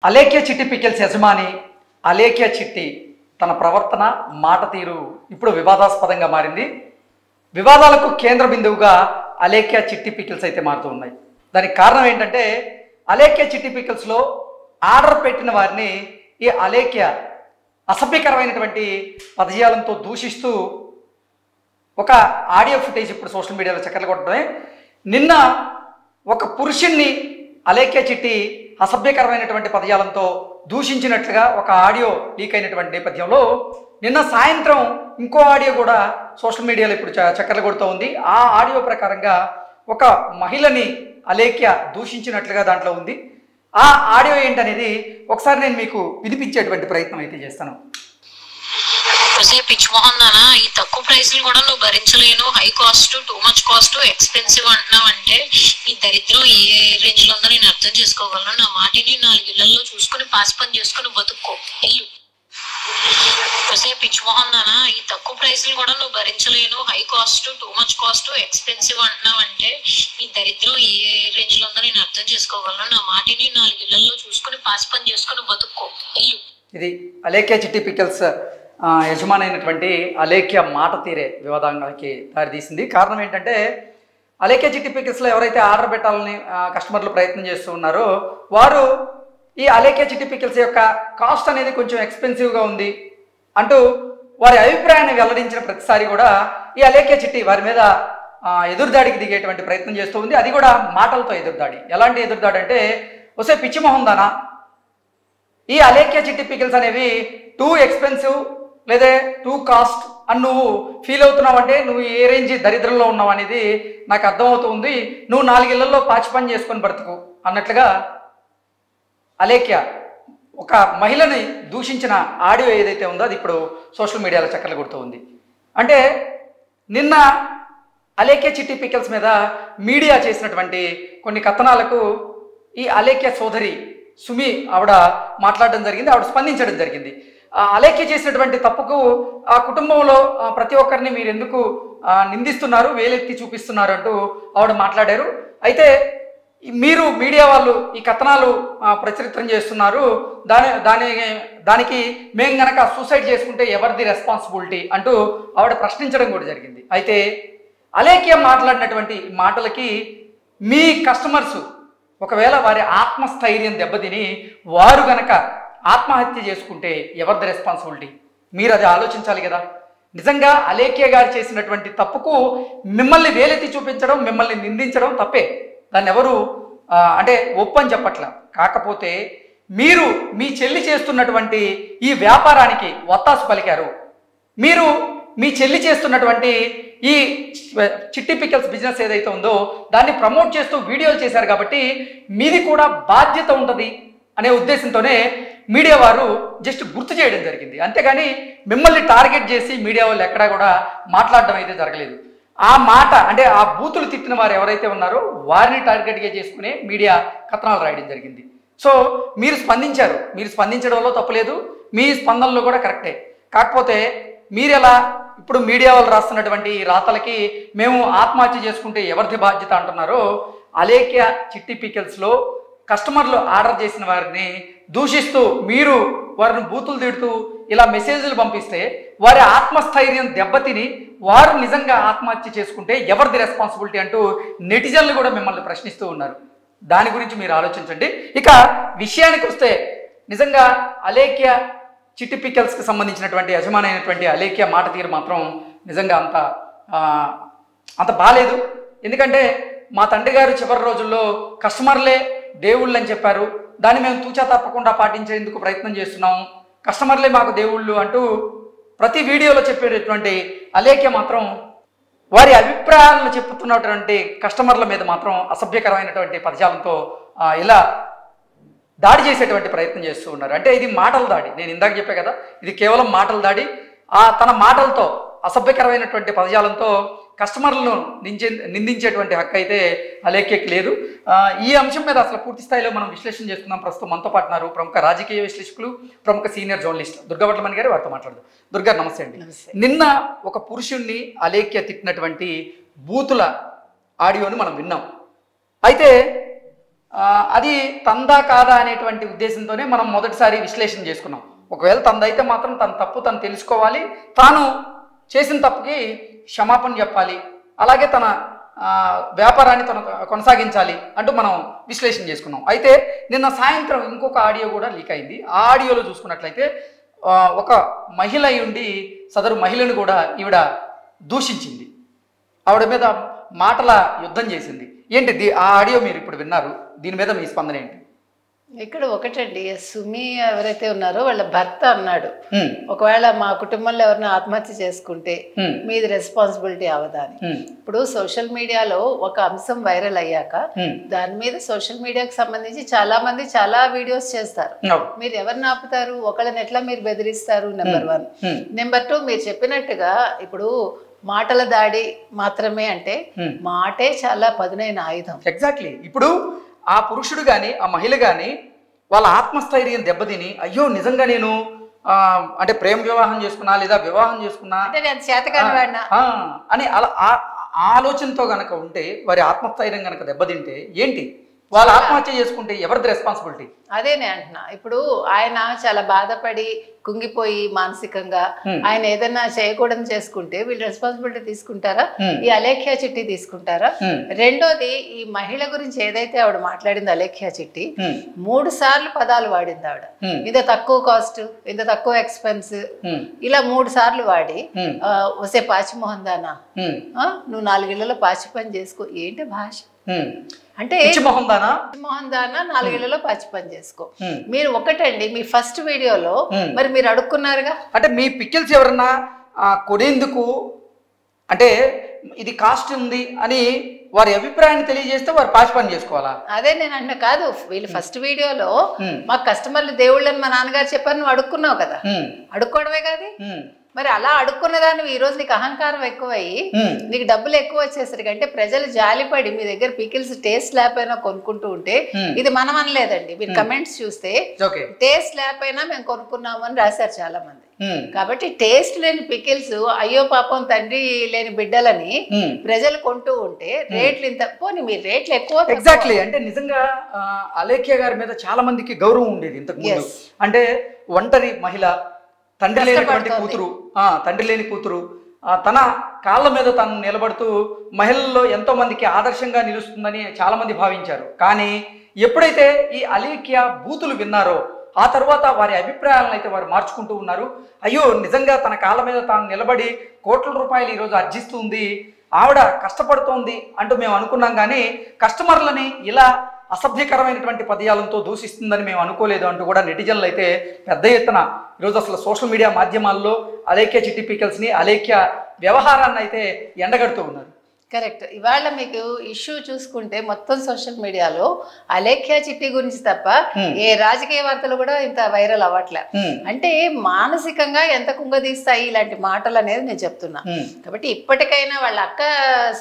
అలేఖ్య చిట్టి పికిల్స్ యజమాని అలేఖ్య చిట్టి తన ప్రవర్తన మాట తీరు ఇప్పుడు వివాదాస్పదంగా మారింది. వివాదాలకు కేంద్ర బిందువుగా అలేఖ్య చిట్టి పికిల్స్ అయితే మారుతూ ఉన్నాయి. దానికి కారణం ఏంటంటే అలేఖ్య చిట్టి పికిల్స్లో ఆర్డర్ పెట్టిన వారిని ఈ అలేఖ్య అసభ్యకరమైనటువంటి పదజాలంతో దూషిస్తూ ఒక ఆడియో ఫుటేజ్ ఇప్పుడు సోషల్ మీడియాలో చక్కర్లు కొట్టడమే. నిన్న ఒక పురుషుణ్ణి అలేఖ్య చిట్టి అసభ్యకరమైనటువంటి పదజాలంతో దూషించినట్లుగా ఒక ఆడియో లీక్ అయినటువంటి నేపథ్యంలో నిన్న సాయంత్రం ఇంకో ఆడియో కూడా సోషల్ మీడియాలో ఇప్పుడు చక్కర్లు కొడుతూ ఉంది. ఆ ఆడియో ప్రకారంగా ఒక మహిళని అలేఖ్య దూషించినట్లుగా దాంట్లో ఉంది. ఆ ఆడియో ఏంటనేది ఒకసారి నేను మీకు వినిపించేటువంటి ప్రయత్నం అయితే చేస్తాను. పిచ్ మోహన్ నానా, ఈ తక్కువ ప్రైస్లు కూడా నువ్వు భరించలేను, high cost, too much cost, expensive అంటున్నావు అంటే ఈ దరిద్రం ఏ రేంజ్ లో ఉందో నేను అర్థం చేసుకోగలను. నా మాటిని 4 ఇళ్లలో చూసుకుని పాస్ పని చేసుకుని బతుక్కో వెళ్ళు. పిచ్ మోహన్ నానా, ఈ తక్కువ ప్రైస్లు కూడా నువ్వు భరించలేను, high cost, too much cost, expensive అంటున్నావు అంటే ఈ దరిద్రం ఏ రేంజ్ లో ఉందో నేను అర్థం చేసుకోగలను. నా మాటిని 4 ఇళ్లలో చూసుకుని పాస్ పని చేసుకుని బతుక్కో వెళ్ళు. ఇది అలేఖ్య చిట్టి పికిల్స్ యజమాని అయినటువంటి అలేఖ్య మాట తీరే వివాదానికి దారితీసింది. కారణం ఏంటంటే అలేఖ్య చిట్టి పికిల్స్లో ఎవరైతే ఆర్డర్ పెట్టాలని కస్టమర్లు ప్రయత్నం చేస్తూ ఉన్నారో వారు ఈ అలేఖ్య చిట్టి పికిల్స్ యొక్క కాస్ట్ అనేది కొంచెం ఎక్స్పెన్సివ్గా ఉంది అంటూ వారి అభిప్రాయాన్ని వెల్లడించిన ప్రతిసారి కూడా ఈ అలేఖ్య చిట్టి వారి మీద ఎదురుదాడికి దిగేటువంటి ప్రయత్నం చేస్తూ ఉంది. అది కూడా మాటలతో ఎదురుదాడి. ఎలాంటి ఎదురుదాడి అంటే, ఒసే పిచ్చి మొహం దానా, ఈ అలేఖ్య చిట్టి పికిల్స్ అనేవి టూ ఎక్స్పెన్సివ్ లేదా టూ కాస్ట్ అని నువ్వు ఫీల్ అవుతున్నావు అంటే నువ్వు ఏ రేంజ్ దరిద్రంలో ఉన్నావు అనేది నాకు అర్థమవుతుంది. నువ్వు 4 ఇళ్లలో పాచి పని చేసుకొని బ్రతుకు అన్నట్లుగా అలేఖ్య ఒక మహిళని దూషించిన ఆడియో ఏదైతే ఉందో అది ఇప్పుడు సోషల్ మీడియాలో చక్కర్లు కొడుతూ ఉంది. అంటే నిన్న అలేఖ్య చిట్టి పికిల్స్ మీద మీడియా చేసినటువంటి కొన్ని కథనాలకు ఈ అలేఖ్య సోదరి సుమి ఆవిడ మాట్లాడడం జరిగింది, ఆవిడ స్పందించడం జరిగింది. అలేఖ్య చేసినటువంటి తప్పుకు ఆ కుటుంబంలో ప్రతి ఒక్కరిని మీరు ఎందుకు నిందిస్తున్నారు, వేలెత్తి చూపిస్తున్నారు అంటూ ఆవిడ మాట్లాడారు. అయితే మీరు మీడియా వాళ్ళు ఈ కథనాలు ప్రచురితం చేస్తున్నారు, దానికి మేము గనక సూసైడ్ చేసుకుంటే ఎవరిది రెస్పాన్సిబిలిటీ అంటూ ఆవిడ ప్రశ్నించడం కూడా జరిగింది. అయితే అలేఖ్య మాట్లాడినటువంటి మాటలకి మీ కస్టమర్స్ ఒకవేళ వారి ఆత్మస్థైర్యం దెబ్బతిని వారు గనక ఆత్మహత్య చేసుకుంటే ఎవరిది రెస్పాన్సిబిలిటీ? మీరు అది ఆలోచించాలి కదా. నిజంగా అలేఖ్య గారు చేసినటువంటి తప్పుకు మిమ్మల్ని వేలెత్తి చూపించడం, మిమ్మల్ని నిందించడం తప్పే, దాన్ని ఎవరు అంటే ఒప్పని చెప్పట్లా. కాకపోతే మీరు మీ చెల్లి చేస్తున్నటువంటి ఈ వ్యాపారానికి వత్తాసు పలికారు. మీరు మీ చెల్లి చేస్తున్నటువంటి ఈ చిట్టి పికిల్స్ బిజినెస్ ఏదైతే ఉందో దాన్ని ప్రమోట్ చేస్తూ వీడియోలు చేశారు కాబట్టి మీది కూడా బాధ్యత ఉంటుంది అనే ఉద్దేశంతోనే మీడియా వారు జస్ట్ గుర్తు చేయడం జరిగింది. అంతేగాని మిమ్మల్ని టార్గెట్ చేసి మీడియా వాళ్ళు ఎక్కడా కూడా మాట్లాడడం అయితే జరగలేదు. ఆ మాట అంటే ఆ బూతులు తిట్టిన వారు ఎవరైతే ఉన్నారో వారిని టార్గెట్గా చేసుకునే మీడియా కథనాలు రాయడం జరిగింది. సో మీరు స్పందించారు, మీరు స్పందించడంలో తప్పులేదు, మీ స్పందనలో కూడా కరెక్టే. కాకపోతే మీరు ఎలా ఇప్పుడు మీడియా వాళ్ళు రాస్తున్నటువంటి రాతలకి మేము ఆత్మహత్య చేసుకుంటే ఎవరిది బాధ్యత అంటున్నారో, అలేఖ్య చిట్టి పికిల్స్లో కస్టమర్లు ఆర్డర్ చేసిన వారిని దూషిస్తూ మీరు వారిని బూతులు తిడుతూ ఇలా మెసేజ్లు పంపిస్తే వారి ఆత్మస్థైర్యం దెబ్బతిని వారు నిజంగా ఆత్మహత్య చేసుకుంటే ఎవరిది రెస్పాన్సిబిలిటీ అంటూ నెటిజన్లు కూడా మిమ్మల్ని ప్రశ్నిస్తూ ఉన్నారు. దాని గురించి మీరు ఆలోచించండి. ఇక విషయానికి వస్తే నిజంగా అలేఖ్య చిట్టి పికిల్స్కి సంబంధించినటువంటి యజమాని అయినటువంటి అలేఖ్య మాట తీరు మాత్రం నిజంగా అంత బాలేదు. ఎందుకంటే మా తండ్రి గారు చివరి రోజుల్లో కస్టమర్లే దేవుళ్ళు అని చెప్పారు, దాన్ని మేము తూచా తప్పకుండా పాటించేందుకు ప్రయత్నం చేస్తున్నాము, కస్టమర్లే మాకు దేవుళ్ళు అంటూ ప్రతి వీడియోలో చెప్పేటటువంటి అలేఖ్య మాత్రం వారి అభిప్రాయాలను చెప్తున్నటువంటి కస్టమర్ల మీద మాత్రం అసభ్యకరమైనటువంటి పదజాలంతో ఇలా దాడి చేసేటువంటి ప్రయత్నం చేస్తూ ఉన్నారు. అంటే ఇది మాటల దాడి. నేను ఇందాక చెప్పే కదా, ఇది కేవలం మాటల దాడి. తన మాటలతో అసభ్యకరమైనటువంటి పదజాలంతో కస్టమర్లను నిందించేటువంటి హక్కు అయితే అలేఖ్యకి లేదు. ఈ అంశం మీద అసలు పూర్తి స్థాయిలో మనం విశ్లేషణ చేస్తున్నాం. ప్రస్తుతం మనతో పాటున్నారు ప్రముఖ రాజకీయ విశ్లేషకులు, ప్రముఖ సీనియర్ జర్నలిస్ట్ దుర్గా భట్లమణి గారు. వారితో మాట్లాడదాం. దుర్గా నమస్తే అండి. నిన్న ఒక పురుషుణ్ణి అలేఖ్య తిట్టినటువంటి బూతుల ఆడియోని మనం విన్నాం. అయితే అది తందా కాదా అనేటువంటి ఉద్దేశంతోనే మనం మొదటిసారి విశ్లేషణ చేసుకున్నాం. ఒకవేళ తందైతే మాత్రం తన తప్పు తను తెలుసుకోవాలి, తాను చేసిన తప్పుకి క్షమాపణ చెప్పాలి, అలాగే తన వ్యాపారాన్ని తను కొనసాగించాలి అంటూ మనం విశ్లేషణ చేసుకున్నాం. అయితే నిన్న సాయంత్రం ఇంకొక ఆడియో కూడా లీక్ అయింది. ఆ ఆడియోలో చూసుకున్నట్లయితే ఒక మహిళ ఉండి సదరు మహిళను కూడా ఈవిడ దూషించింది, ఆవిడ మీద మాటల యుద్ధం చేసింది. ఏంటి ఆ ఆడియో మీరు ఇప్పుడు విన్నారు, దీని మీద మీ స్పందన ఏంటి? ఇక్కడ ఒకటండి, సుమి ఎవరైతే ఉన్నారో వాళ్ళ భర్త అన్నాడు, ఒకవేళ మా కుటుంబంలో ఎవరైనా ఆత్మహత్య చేసుకుంటే మీది రెస్పాన్సిబిలిటీ అవదా అని. ఇప్పుడు సోషల్ మీడియాలో ఒక అంశం వైరల్ అయ్యాక దాని మీద సోషల్ మీడియాకి సంబంధించి చాలా మంది చాలా వీడియోస్ చేస్తారు. మీరు ఎవరిని ఆపుతారు? ఒకళ్ళని ఎట్లా మీరు బెదిరిస్తారు? నెంబర్ 1. నెంబర్ 2, మీరు చెప్పినట్టుగా ఇప్పుడు మాటల దాడి మాత్రమే అంటే మాటే చాలా పదునైన ఆయుధం. ఎగ్జాక్ట్లీ. ఇప్పుడు ఆ పురుషుడు కానీ ఆ మహిళ కానీ వాళ్ళ ఆత్మస్థైర్యం దెబ్బతిని అయ్యో నిజంగా నేను అంటే ప్రేమ వివాహం చేసుకున్నా లేదా వివాహం చేసుకున్నా అని అలా ఆలోచనతో గనక ఉంటే, వారి ఆత్మస్థైర్యం గనక దెబ్బతింటే ఏంటి, వాళ్ళు ఆత్మహత్య చేసుకుంటే ఎవరిది రెస్పాన్సిబిలిటీ? అదే నేను అంటున్నా. ఇప్పుడు ఆయన చాలా బాధపడి కుంగిపోయి మానసికంగా ఆయన ఏదైనా చేయకూడదు చేసుకుంటే వీళ్ళు రెస్పాన్సిబిలిటీ తీసుకుంటారా? ఈ అలేఖ్య చిట్టి తీసుకుంటారా? రెండోది, ఈ మహిళ గురించి ఏదైతే ఆవిడ మాట్లాడింది అలేఖ్య చిట్టి 3 సార్లు పదాలు వాడింది ఆవిడ. ఇంత తక్కువ కాస్ట్, ఇంత తక్కువ ఎక్స్పెన్స్, ఇలా 3 సార్లు వాడి వసే పాచిమోహన్ దానా నువ్వు 4 ఇళ్లలో పాచి పని చేసుకో. ఏంటి భాష అంటే? మోహన్ దానా 4 ఇళ్లలో పాచి పని చేసుకో. మీరు ఒకటండి, మీ ఫస్ట్ వీడియోలో మరి మీరు అడుక్కున్నారుగా, అంటే మీ పికిల్స్ ఎవరన్నా కొనేందుకు అంటే ఇది కాస్ట్ ఉంది అని వారి అభిప్రాయాన్ని తెలియజేస్తే వారు పాచి పని చేసుకోవాలా? అదే నేను అన్న కాదు, వీళ్ళు ఫస్ట్ వీడియోలో మా కస్టమర్లు దేవుళ్ళని మా నాన్నగారు చెప్పారు, నువ్వు అడుక్కున్నావు కదా, అడుక్కోవడమే కాదు. మరి అలా అడుక్కున్న దాన్ని ఈ రోజు నీకు అహంకారం ఎక్కువయ్యి నీకు డబ్బులు ఎక్కువ వచ్చేసరికి, అంటే ప్రజలు జాలిపడి మీ దగ్గర పికిల్స్ టేస్ట్ లేకపోయినా కొనుక్కుంటూ ఉంటే, ఇది మనం అనలేదండి, మీరు కమెంట్స్ చూస్తే టేస్ట్ లేకపోయినా మేము కొనుక్కున్నాము అని రాశారు చాలా మంది. కాబట్టి టేస్ట్ లేని పికిల్స్ అయ్యో పాపం తండ్రి లేని బిడ్డలని ప్రజలు కొంటూ ఉంటే రేట్లు ఇంత పోనీ, మీరు రేట్లు ఎక్కువ. ఎగ్జాక్ట్లీ. అంటే నిజంగా అలేఖ్య గారి మీద చాలా మందికి గౌరవం ఉండేది ఇంతకు ముందు. అంటే ఒంటరి మహిళ, తండ్రి లేనటువంటి కూతురు, తండ్రి లేని కూతురు, తన కాళ్ళ మీద తను నిలబడుతూ మహిళల్లో ఎంతో మందికి ఆదర్శంగా నిలుస్తుందని చాలా మంది భావించారు. కానీ ఎప్పుడైతే ఈ అలేఖ్య బూతులు విన్నారో ఆ తర్వాత వారి అభిప్రాయాలను అయితే వారు మార్చుకుంటూ ఉన్నారు. అయ్యో నిజంగా తన కాళ్ళ మీద తాను నిలబడి కోట్ల రూపాయలు ఈరోజు ఆర్జిస్తుంది, ఆవిడ కష్టపడుతోంది అంటూ మేము అనుకున్నాం, కానీ కస్టమర్లని ఇలా అసభ్యకరమైనటువంటి పదయాలతో దూషిస్తుందని మేము అనుకోలేదు అంటూ కూడా నెటిజన్లు అయితే పెద్ద ఎత్తున ఈరోజు అసలు సోషల్ మీడియా మాధ్యమాల్లో అలేఖ్య చిట్టి పికిల్స్ని, అలేఖ్య వ్యవహారాన్ని అయితే ఎండగడుతూ ఉన్నారు. కరెక్ట్. ఇవాళ మీకు ఇష్యూ చూసుకుంటే మొత్తం సోషల్ మీడియాలో అలేఖ్య చిట్టి గురించి తప్ప ఏ రాజకీయ వార్తలు కూడా ఇంత వైరల్ అవ్వట్లే. అంటే మానసికంగా ఎంత కుంగదీస్తాయి ఇలాంటి మాటలు అనేది నేను చెప్తున్నా. కాబట్టి ఇప్పటికైనా వాళ్ళ అక్క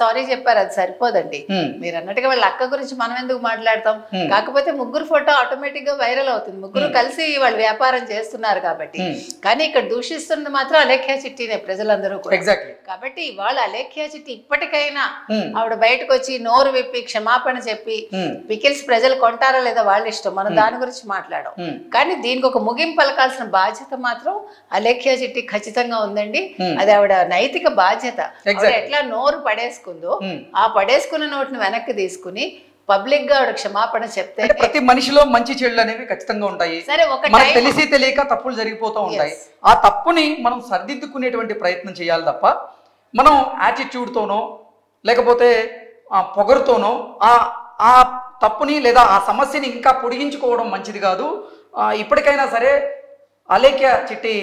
సారీ చెప్పారు, అది సరిపోదండి. మీరు అన్నట్టుగా వాళ్ళ అక్క గురించి మనం ఎందుకు మాట్లాడతాం? కాకపోతే ముగ్గురు ఫోటో ఆటోమేటిక్ గా వైరల్ అవుతుంది, ముగ్గురు కలిసి వాళ్ళు వ్యాపారం చేస్తున్నారు కాబట్టి. కానీ ఇక్కడ దూషిస్తున్నది మాత్రం అలేఖ్య చిట్టినే ప్రజలందరూ కూడా. కాబట్టి వాళ్ళ అలేఖ్య చిట్టి ఇప్పటికైనా ఆవిడ బయటకు వచ్చి నోరు విప్పి క్షమాపణ చెప్పి, పికిల్స్ ప్రజలు కొంటారా లేదా వాళ్ళ ఇష్టం, మనం దాని గురించి మాట్లాడాం. కానీ దీనికి ఒక ముగింపు పలకాల్సిన బాధ్యత మాత్రం అలేఖ్య చిట్టి ఖచ్చితంగా ఉందండి. అది ఆవిడ నైతిక బాధ్యత. ఎట్లా నోరు పడేసుకుందో ఆ పడేసుకున్న నోటిని వెనక్కి తీసుకుని పబ్లిక్ గా ఆవిడ క్షమాపణ చెప్తే, ప్రతి మనిషిలో మంచి చెడులు అనేవి ఖచ్చితంగా ఉంటాయి. సరే, మనకు తెలిసి తెలియక తప్పులు జరిగిపోతూ ఉంటాయి. ఆ తప్పుని మనం సరిదిద్దుకునేటువంటి ప్రయత్నం చేయాలి తప్ప మనం యాటిట్యూడ్తోనో లేకపోతే పొగరుతోనో ఆ తప్పుని లేదా ఆ సమస్యని ఇంకా పొడిగించుకోవడం మంచిది కాదు. ఇప్పటికైనా సరే అలేఖ్య చిట్టి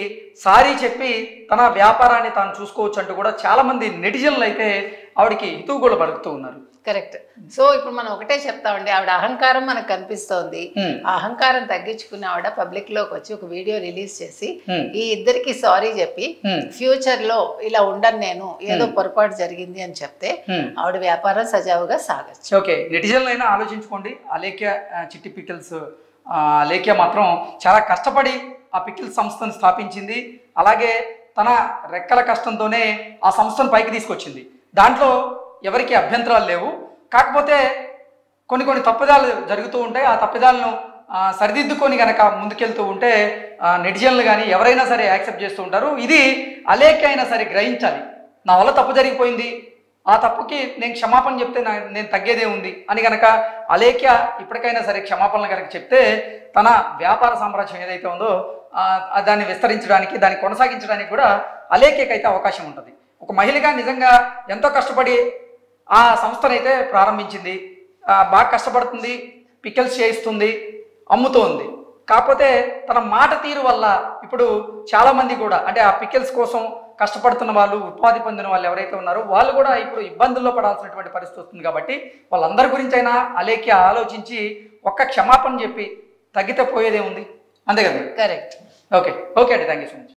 సారీ చెప్పి తన వ్యాపారాన్ని తాను చూసుకోవచ్చు అంటూ కూడా చాలా మంది నెటిజన్లు అయితే ఆవిడకి హితవుగోలు పలుకుతూ ఉన్నారు. కరెక్ట్. సో ఇప్పుడు మనం ఒకటే చెప్తామండి, ఆవిడ అహంకారం మనకు కనిపిస్తోంది. ఆ అహంకారం తగ్గించుకుని ఆవిడ పబ్లిక్ లోకి వచ్చి ఒక వీడియో రిలీజ్ చేసి ఈ ఇద్దరికి సారీ చెప్పి ఫ్యూచర్ లో ఇలా ఉండను నేను, ఏదో పొరపాటు జరిగింది అని చెప్తే ఆవిడ వ్యాపారం సజావుగా సాగచ్చు. ఓకే, నెటిజన్లు అయినా ఆలోచించుకోండి. అలేఖ్య చిట్టి పికిల్స్ అలేఖ్య మాత్రం చాలా కష్టపడి ఆ పికిల్స్ సంస్థను స్థాపించింది. అలాగే తన రెక్కల కష్టంతోనే ఆ సంస్థను పైకి తీసుకొచ్చింది. దాంట్లో ఎవరికి అభ్యంతరాలు లేవు. కాకపోతే కొన్ని తప్పిదాలు జరుగుతూ ఉంటాయి. ఆ తప్పిదాలను సరిదిద్దుకొని కనుక ముందుకెళ్తూ ఉంటే నెటిజన్లు కానీ ఎవరైనా సరే యాక్సెప్ట్ చేస్తూ ఉంటారు. ఇది అలేఖ్య అయినా సరే గ్రహించాలి. నా వల్ల తప్పు జరిగిపోయింది, ఆ తప్పుకి నేను క్షమాపణ చెప్తే నేను తగ్గేదే ఉంది అని కనుక అలేఖ్య ఇప్పటికైనా సరే క్షమాపణలు కనుక చెప్తే తన వ్యాపార సామ్రాజ్యం ఏదైతే ఉందో దాన్ని విస్తరించడానికి, దాన్ని కొనసాగించడానికి కూడా అలేఖ్యకైతే అవకాశం ఉంటుంది. ఒక మహిళగా నిజంగా ఎంతో కష్టపడి ఆ సంస్థనైతే ప్రారంభించింది, బాగా కష్టపడుతుంది, పికిల్స్ చేయిస్తుంది, అమ్ముతోంది. కాకపోతే తన మాట తీరు వల్ల ఇప్పుడు చాలామంది కూడా అంటే ఆ పికిల్స్ కోసం కష్టపడుతున్న వాళ్ళు, ఉపాధి పొందిన వాళ్ళు ఎవరైతే ఉన్నారో వాళ్ళు కూడా ఇప్పుడు ఇబ్బందుల్లో పడాల్సినటువంటి పరిస్థితి వస్తుంది. కాబట్టి వాళ్ళందరి గురించి అయినా అలేఖ్య ఆలోచించి ఒక్క క్షమాపణ చెప్పి తగ్గితే పోయేదే ఉంది. అంతే కదా? కరెక్ట్. ఓకే అండి, థ్యాంక్ యూ సో మచ్.